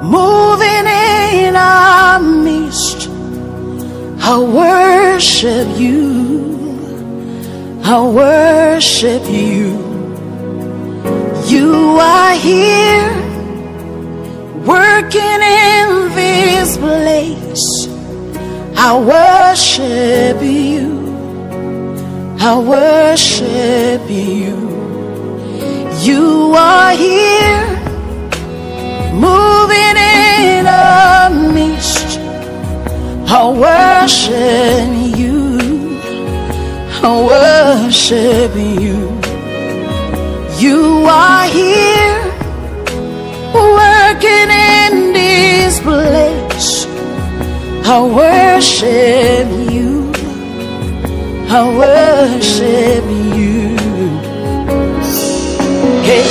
Moving in our midst, I worship you, I worship you. You are here, working in this place. I worship you, I worship you. You are here, moving in our midst. I worship you, I worship you. You are here, working in this place. I worship you, I worship you. Hey,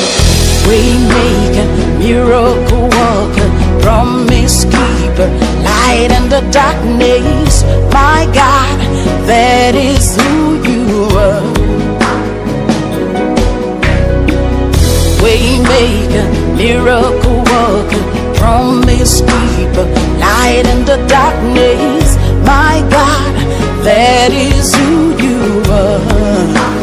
waymaker, miracle worker, promise keeper, light in the darkness. My God, that is who you are. Waymaker, miracle worker, promise keeper, light in the darkness. My God, that is who you are.